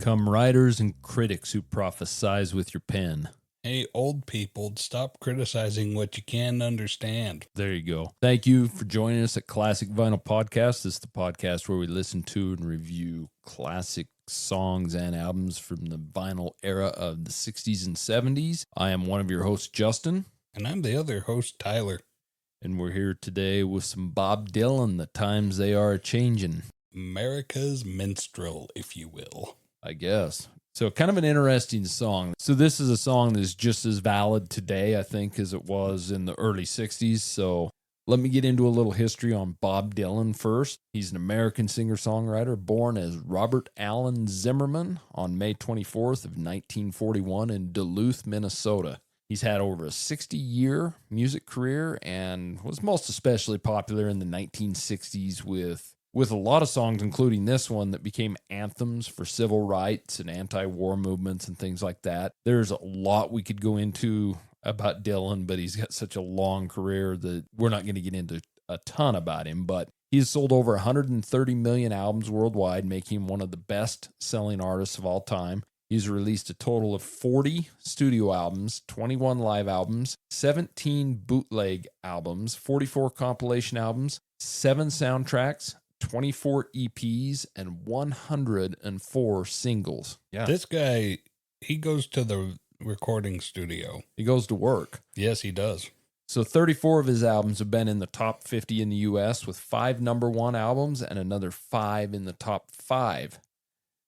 Come writers and critics who prophesize with your pen. Hey, old people, stop criticizing what you can't understand. There you go. Thank you for joining us at Classic Vinyl Podcast. This is the podcast where we listen to and review classic songs and albums from the vinyl era of the 60s and 70s. I am one of your hosts, Justin. And I'm the other host, Tyler. And we're here today with some Bob Dylan, The Times They Are A-Changin. America's minstrel, if you will. I guess. So kind of an interesting song. So this is a song that's just as valid today, I think, as it was in the early 60s. So let me get into a little history on Bob Dylan first. He's an American singer-songwriter born as Robert Allen Zimmerman on May 24th of 1941 in Duluth, Minnesota. He's had over a 60-year music career and was most especially popular in the 1960s with a lot of songs, including this one, that became anthems for civil rights and anti-war movements and things like that. There's a lot we could go into about Dylan, but he's got such a long career that we're not going to get into a ton about him. But he's sold over 130 million albums worldwide, making him one of the best-selling artists of all time. He's released a total of 40 studio albums, 21 live albums, 17 bootleg albums, 44 compilation albums, 7 soundtracks, 24 EPs, and 104 singles. Yeah. This guy, he goes to the recording studio. He goes to work. Yes, he does. So 34 of his albums have been in the top 50 in the U.S., with 5 number one albums and another 5 in the top 5.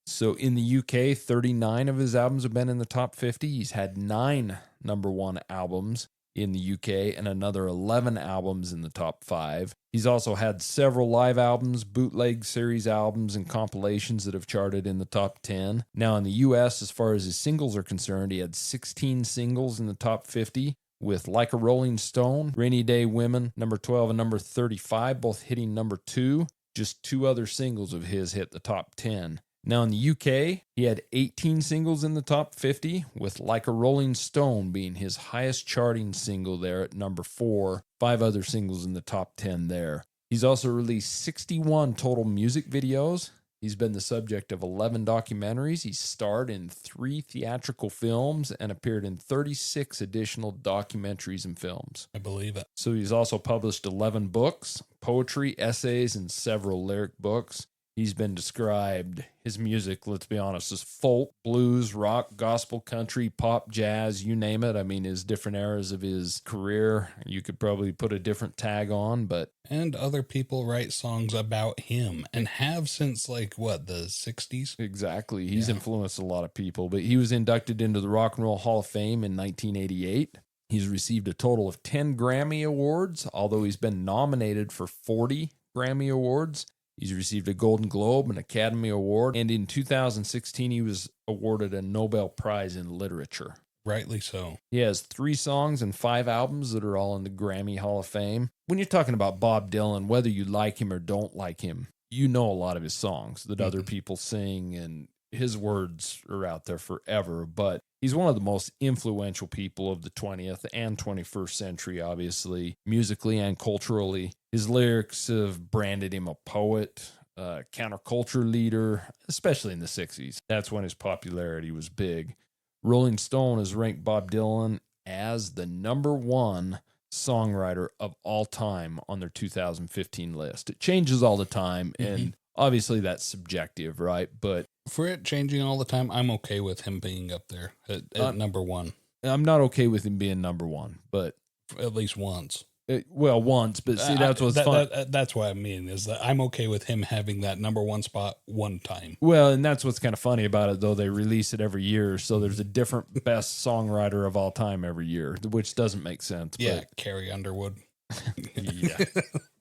So in the UK, 39 of his albums have been in the top 50. He's had 9 number one albums in the UK and another 11 albums in the top 5. He's also had several live albums, bootleg series albums, and compilations that have charted in the top 10. Now in the US, as far as his singles are concerned, he had 16 singles in the top 50, with Like a Rolling Stone, Rainy Day Women, number 12 and number 35, both hitting number 2. Just 2 other singles of his hit the top 10. Now in the UK, he had 18 singles in the top 50, with Like a Rolling Stone being his highest charting single there at number 4, 5 other singles in the top 10 there. He's also released 61 total music videos. He's been the subject of 11 documentaries. He's starred in 3 theatrical films and appeared in 36 additional documentaries and films. I believe it. So he's also published 11 books, poetry, essays, and several lyric books. He's been described, his music, let's be honest, as folk, blues, rock, gospel, country, pop, jazz, you name it. I mean, his different eras of his career, you could probably put a different tag on, but... And other people write songs about him, and have since, the 60s? Exactly. He's influenced a lot of people, but he was inducted into the Rock and Roll Hall of Fame in 1988. He's received a total of 10 Grammy Awards, although he's been nominated for 40 Grammy Awards. He's received a Golden Globe, an Academy Award, and in 2016, he was awarded a Nobel Prize in Literature. Rightly so. He has 3 songs and 5 albums that are all in the Grammy Hall of Fame. When you're talking about Bob Dylan, whether you like him or don't like him, you know a lot of his songs that other people sing, and his words are out there forever, but he's one of the most influential people of the 20th and 21st century, obviously, musically and culturally. His lyrics have branded him a poet, a counterculture leader, especially in the 60s. That's when his popularity was big. Rolling Stone has ranked Bob Dylan as the number 1 songwriter of all time on their 2015 list. It changes all the time, and obviously that's subjective, right? But for it changing all the time, I'm okay with him being up there at number 1. I'm not okay with him being number 1, but... At least once. Once, but see, that's what's fun. That's what I mean, is that I'm okay with him having that number 1 spot one time. Well, and that's what's kind of funny about it, though. They release it every year, so there's a different best songwriter of all time every year, which doesn't make sense. Yeah, but Carrie Underwood.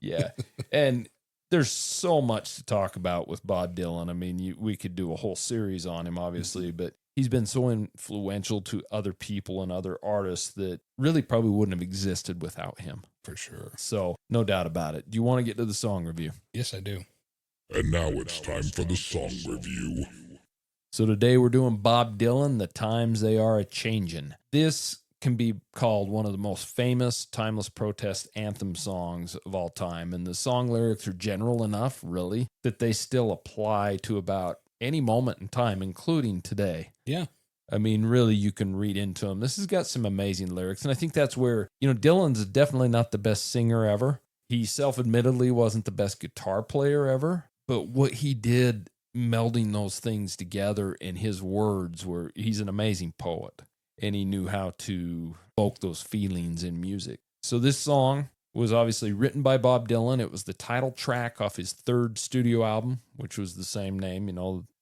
Yeah. And there's so much to talk about with Bob Dylan. I mean, we could do a whole series on him, obviously, but he's been so influential to other people and other artists that really probably wouldn't have existed without him. For sure. So, no doubt about it. Do you want to get to the song review? Yes, I do. And now it's time for the song review. So today we're doing Bob Dylan, The Times They Are A-Changin. This can be called one of the most famous timeless protest anthem songs of all time. And the song lyrics are general enough, really, that they still apply to about any moment in time, including today. Yeah. I mean, really, you can read into him. This has got some amazing lyrics. And I think that's where, Dylan's definitely not the best singer ever. He self-admittedly wasn't the best guitar player ever. But what he did melding those things together in his words he's an amazing poet. And he knew how to evoke those feelings in music. So this song was obviously written by Bob Dylan. It was the title track off his third studio album, which was the same name,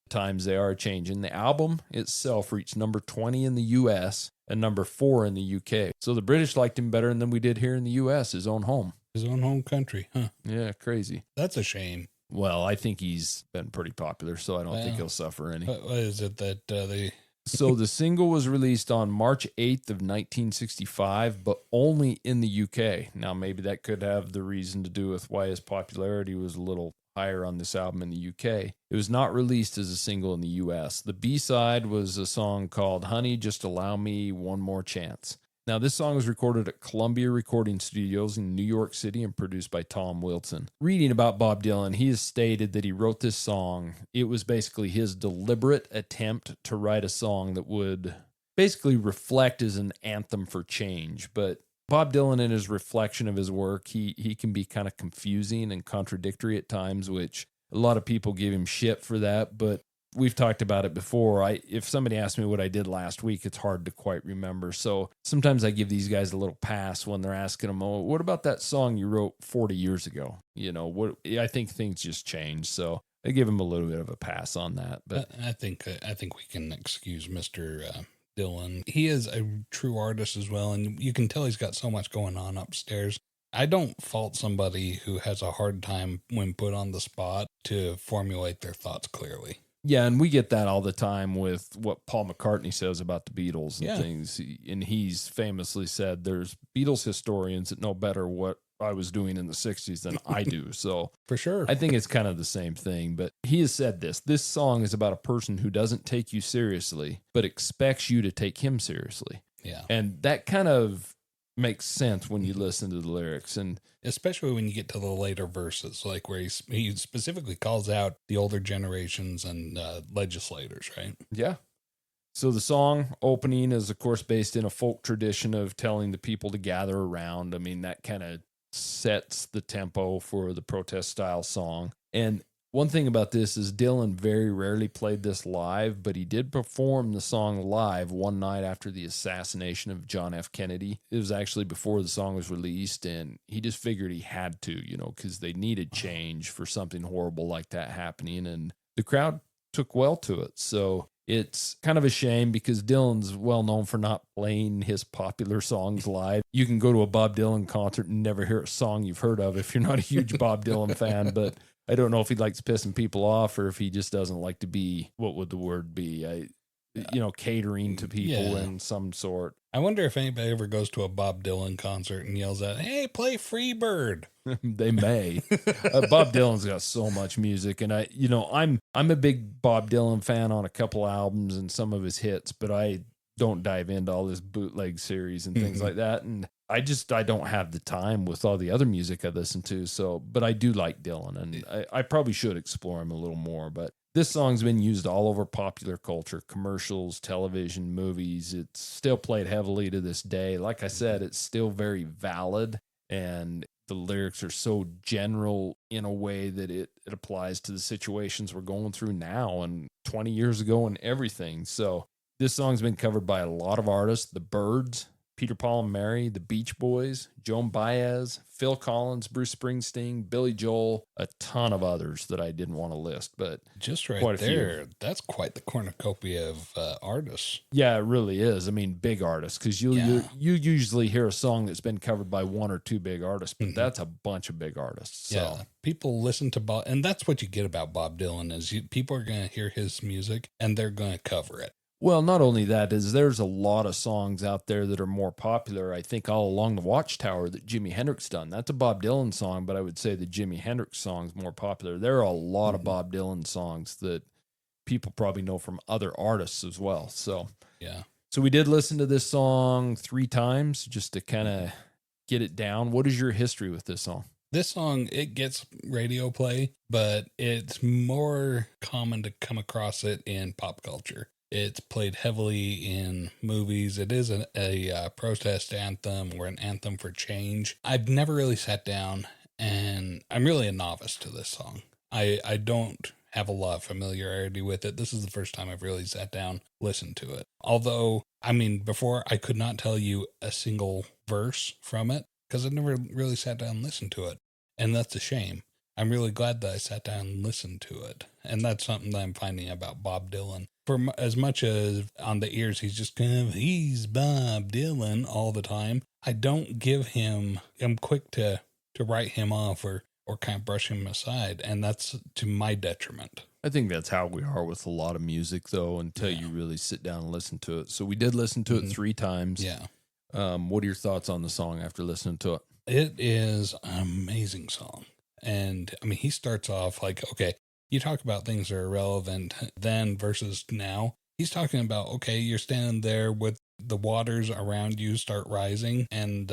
Times They Are A-Changin. The album itself reached number 20 in the U.S. and number 4 in the U.K. So the British liked him better than we did here in the U.S., his own home. His own home country, huh? Yeah, crazy. That's a shame. Well, I think he's been pretty popular, so I don't think he'll suffer any. What is it that they... So the single was released on March 8th of 1965, but only in the UK. Now, maybe that could have the reason to do with why his popularity was a little higher on this album in the UK. It was not released as a single in the US. The B-side was a song called Honey, Just Allow Me One More Chance. Now, this song was recorded at Columbia Recording Studios in New York City and produced by Tom Wilson. Reading about Bob Dylan, he has stated that he wrote this song. It was basically his deliberate attempt to write a song that would basically reflect as an anthem for change. But Bob Dylan, in his reflection of his work, he can be kind of confusing and contradictory at times, which a lot of people give him shit for that, but we've talked about it before. If somebody asks me what I did last week, it's hard to quite remember. So sometimes I give these guys a little pass when they're asking them, "Oh, what about that song you wrote 40 years ago?" I think things just change. So I give him a little bit of a pass on that. But I think we can excuse Mr. Dylan. He is a true artist as well, and you can tell he's got so much going on upstairs. I don't fault somebody who has a hard time when put on the spot to formulate their thoughts clearly. Yeah, and we get that all the time with what Paul McCartney says about the Beatles and things. And he's famously said there's Beatles historians that know better what I was doing in the 60s than I do. So for sure, I think it's kind of the same thing. But he has said this song is about a person who doesn't take you seriously, but expects you to take him seriously. Yeah. And that kind of makes sense when you listen to the lyrics, and especially when you get to the later verses, like where he specifically calls out the older generations and legislators, right? Yeah. So the song opening is, of course, based in a folk tradition of telling the people to gather around. I mean, that kind of sets the tempo for the protest style song. And one thing about this is Dylan very rarely played this live, but he did perform the song live one night after the assassination of John F. Kennedy. It was actually before the song was released, and he just figured he had to, because they needed change for something horrible like that happening, and the crowd took well to it. So it's kind of a shame because Dylan's well known for not playing his popular songs live. You can go to a Bob Dylan concert and never hear a song you've heard of if you're not a huge Bob Dylan fan, but I don't know if he likes pissing people off or if he just doesn't like to be, what would the word be? Catering to people in some sort. I wonder if anybody ever goes to a Bob Dylan concert and yells out, "Hey, play Freebird." They may. Bob Dylan's got so much music, and I'm a big Bob Dylan fan on a couple albums and some of his hits, but I don't dive into all this bootleg series and things like that. And I don't have the time with all the other music I listen to. So, but I do like Dylan, and I probably should explore him a little more. But this song's been used all over popular culture, commercials, television, movies. It's still played heavily to this day. Like I said, it's still very valid, and the lyrics are so general in a way that it applies to the situations we're going through now and 20 years ago and everything. So this song's been covered by a lot of artists: the Byrds, Peter, Paul and Mary, the Beach Boys, Joan Baez, Phil Collins, Bruce Springsteen, Billy Joel, a ton of others that I didn't want to list, but just right there, that's quite the cornucopia of artists. Yeah, it really is. I mean, big artists, because you usually hear a song that's been covered by one or two big artists, but that's a bunch of big artists. So. Yeah, people listen to Bob, and that's what you get about Bob Dylan is people are going to hear his music and they're going to cover it. Well, not only that, there's a lot of songs out there that are more popular, I think, all along the Watchtower that Jimi Hendrix done. That's a Bob Dylan song, but I would say the Jimi Hendrix song's more popular. There are a lot of Bob Dylan songs that people probably know from other artists as well. So, yeah. So we did listen to this song 3 times just to kind of get it down. What is your history with this song? This song, it gets radio play, but it's more common to come across it in pop culture. It's played heavily in movies. It is a protest anthem or an anthem for change. I've never really sat down, and I'm really a novice to this song. I don't have a lot of familiarity with it. This is the first time I've really sat down, listened to it. Although, I mean, before I could not tell you a single verse from it because I never really sat down and listened to it. And that's a shame. I'm really glad that I sat down and listened to it. And that's something that I'm finding about Bob Dylan. For as much as on the ears, he's Bob Dylan all the time. I don't give him, I'm quick to write him off or kind of brush him aside. And that's to my detriment. I think that's how we are with a lot of music, though, until you really sit down and listen to it. So we did listen to it 3 times. Yeah. What are your thoughts on the song after listening to it? It is an amazing song. And I mean, he starts off like, okay, you talk about things that are relevant then versus now. He's talking about, okay, you're standing there with the waters around you start rising. And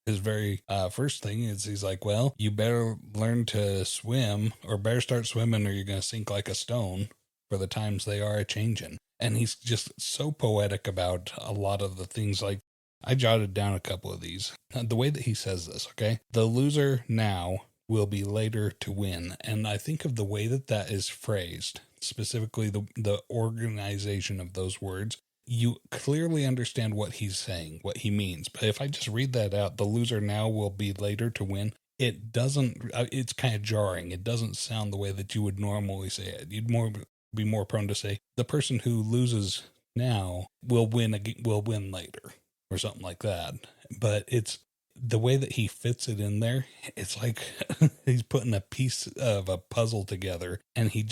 his very first thing is he's like, well, you better learn to swim or better start swimming or you're going to sink like a stone, for the times they are a-changin'. And he's just so poetic about a lot of the things. Like, I jotted down a couple of these. The way that he says this, okay? The loser now will be later to win. And I think of the way that that is phrased, specifically the organization of those words, you clearly understand what he's saying, what he means. But if I just read that out, the loser now will be later to win, it doesn't, it's kind of jarring. It doesn't sound the way that you would normally say it. You'd be more prone to say, the person who loses now will win later, or something like that. But it's the way that he fits it in there. It's like he's putting a piece of a puzzle together, and he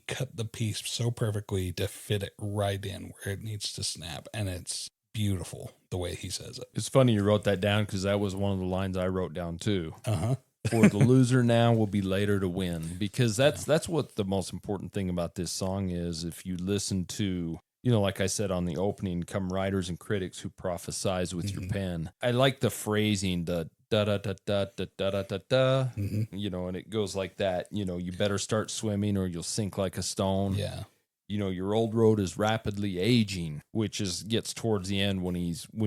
cut the piece so perfectly to fit it right in where it needs to snap. And it's beautiful the way he says it. It's funny you wrote that down because that was one of the lines I wrote down too. Uh-huh. For the loser now will be later to win, because that's what the most important thing about this song is. If you listen to, like I said on the opening, come writers and critics who prophesize with your pen. I like the phrasing, the da da da da da da da da da, and it goes like that. You better start swimming or you'll sink like a stone. Yeah. Your old road is rapidly aging, which gets towards the end when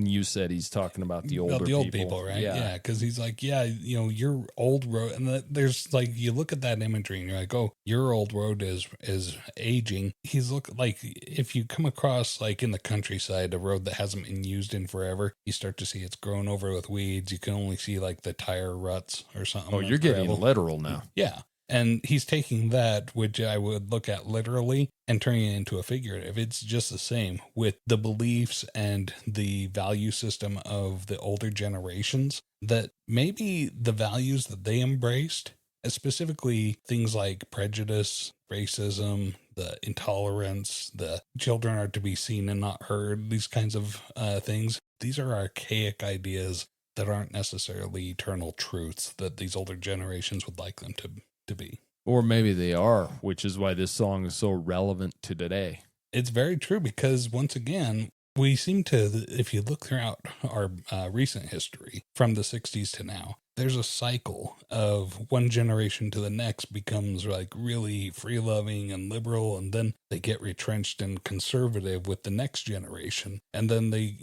you said he's talking about the older people, right? Yeah, because he's like, your old road, and there's like, you look at that imagery and you're like, oh, your old road is aging. He's like, if you come across like in the countryside a road that hasn't been used in forever, you start to see it's grown over with weeds. You can only see like the tire ruts or something. Oh, you're getting literal now. Yeah. And he's taking that, which I would look at literally, and turning it into a figurative. It's just the same with the beliefs and the value system of the older generations, that maybe the values that they embraced, specifically things like prejudice, racism, the intolerance, the children are to be seen and not heard, these kinds of things. These are archaic ideas that aren't necessarily eternal truths that these older generations would like them to be. Or maybe they are, which is why this song is so relevant to today. It's very true, because once again, we seem to, if you look throughout our recent history from the 60s to now, there's a cycle of one generation to the next becomes like really free-loving and liberal, and then they get retrenched and conservative with the next generation. And then they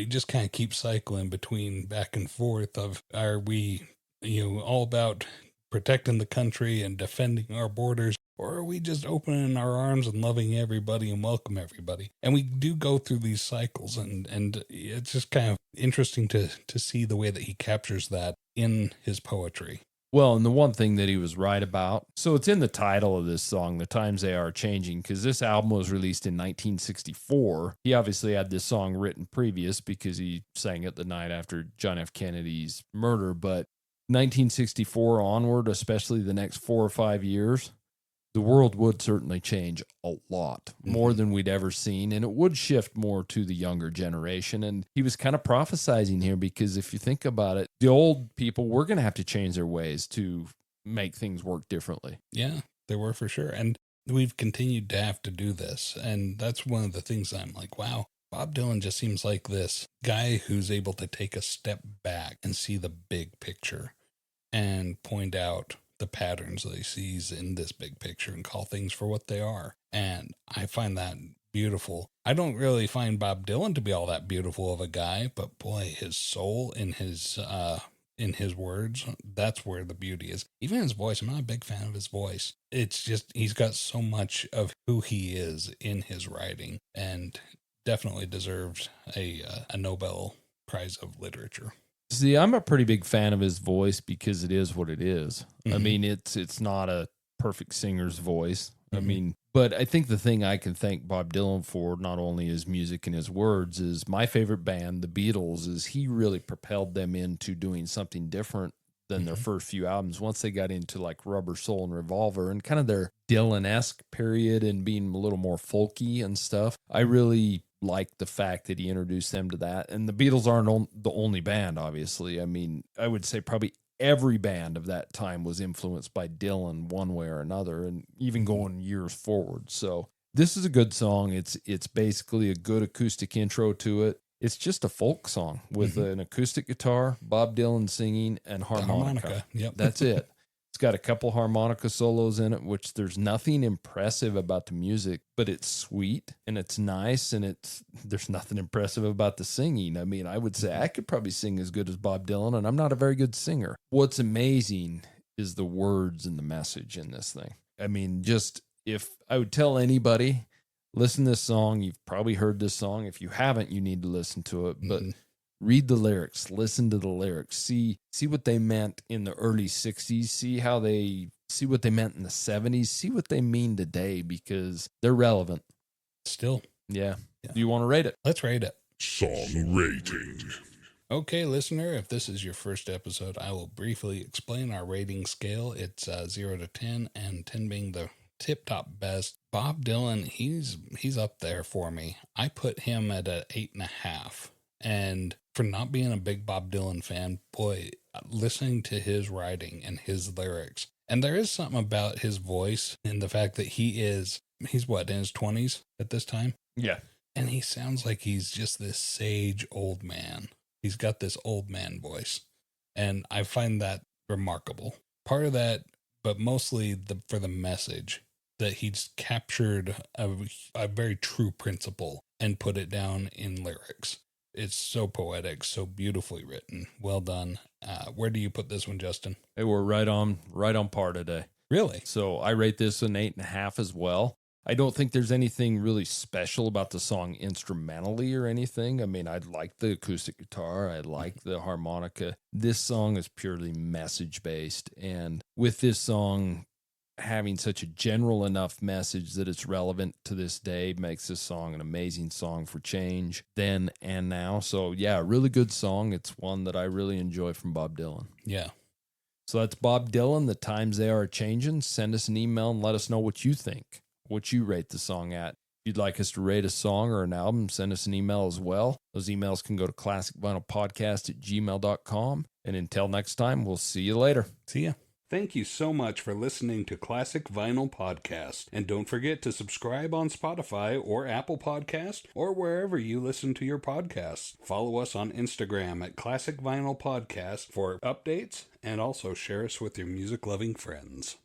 just kind of keep cycling between back and forth of, are we, all about protecting the country and defending our borders, or are we just opening our arms and loving everybody and welcome everybody? And we do go through these cycles, and it's just kind of interesting to see the way that he captures that in his poetry. Well, and the one thing that he was right about, so it's in the title of this song, The Times They Are A-Changin', because this album was released in 1964. He obviously had this song written previous because he sang it the night after John F. Kennedy's murder, but 1964 onward, especially the next 4 or 5 years, the world would certainly change a lot, more than we'd ever seen, and it would shift more to the younger generation. And he was kind of prophesizing here, because if you think about it, the old people were going to have to change their ways to make things work differently. Yeah, they were for sure. And we've continued to have to do this. And that's one of the things I'm like, wow, Bob Dylan just seems like this guy who's able to take a step back and see the big picture. and point out the patterns that he sees in this big picture and call things for what they are. And I find that beautiful. I don't really find Bob Dylan to be all that beautiful of a guy, but boy, his soul in his words, that's where the beauty is. Even his voice, I'm not a big fan of his voice. It's just, he's got so much of who he is in his writing, and definitely deserves a Nobel Prize of Literature. See, I'm a pretty big fan of his voice because it is what it is. I mean, it's not a perfect singer's voice. I mean, but I think the thing I can thank Bob Dylan for, not only his music and his words, is my favorite band, the Beatles, is he really propelled them into doing something different than their first few albums. Once they got into like Rubber Soul and Revolver and kind of their Dylan-esque period and being a little more folky and stuff, I really like the fact that he introduced them to that. And the Beatles aren't the only band, obviously. I mean, I would say probably every band of that time was influenced by Dylan one way or another, and even going years forward. So this is a good song. It's basically a good acoustic intro to it. It's just a folk song with an acoustic guitar, Bob Dylan singing, and harmonica. Yep. That's it. It's got a couple harmonica solos in it, which there's nothing impressive about the music, but it's sweet and it's nice, and there's nothing impressive about the singing. I mean, I would say I could probably sing as good as Bob Dylan, and I'm not a very good singer. What's amazing is the words and the message in this thing. I mean, just if I would tell anybody, listen to this song, you've probably heard this song. If you haven't, you need to listen to it, but read the lyrics, listen to the lyrics, see what they meant in the early 60s, see what they meant in the 70s, see what they mean today, because they're relevant. Still. Yeah. Do you want to rate it? Let's rate it. Song rating. Okay, listener, if this is your first episode, I will briefly explain our rating scale. It's 0 to 10, and 10 being the tip-top best. Bob Dylan, he's up there for me. I put him at an 8.5. And for not being a big Bob Dylan fan, boy, listening to his writing and his lyrics, and there is something about his voice and the fact that he's what, in his 20s at this time? Yeah. And he sounds like he's just this sage old man. He's got this old man voice, and I find that remarkable. Part of that, but mostly for the message, that he's captured a very true principle and put it down in lyrics. It's so poetic, so beautifully written. Well done. Where do you put this one, Justin? Hey, we're right on par today. Really? So I rate this an 8.5 as well. I don't think there's anything really special about the song instrumentally or anything. I mean, I like the acoustic guitar. I like the harmonica. This song is purely message-based. And with this song having such a general enough message that it's relevant to this day makes this song an amazing song for change then and now. So yeah, a really good song. It's one that I really enjoy from Bob Dylan. Yeah. So that's Bob Dylan, The Times They Are A-Changin. Send us an email and let us know what you think, what you rate the song at. If you'd like us to rate a song or an album, send us an email as well. Those emails can go to classicvinylpodcast@gmail.com. And until next time, we'll see you later. See ya. Thank you so much for listening to Classic Vinyl Podcast. And don't forget to subscribe on Spotify or Apple Podcast or wherever you listen to your podcasts. Follow us on Instagram at Classic Vinyl Podcast for updates, and also share us with your music-loving friends.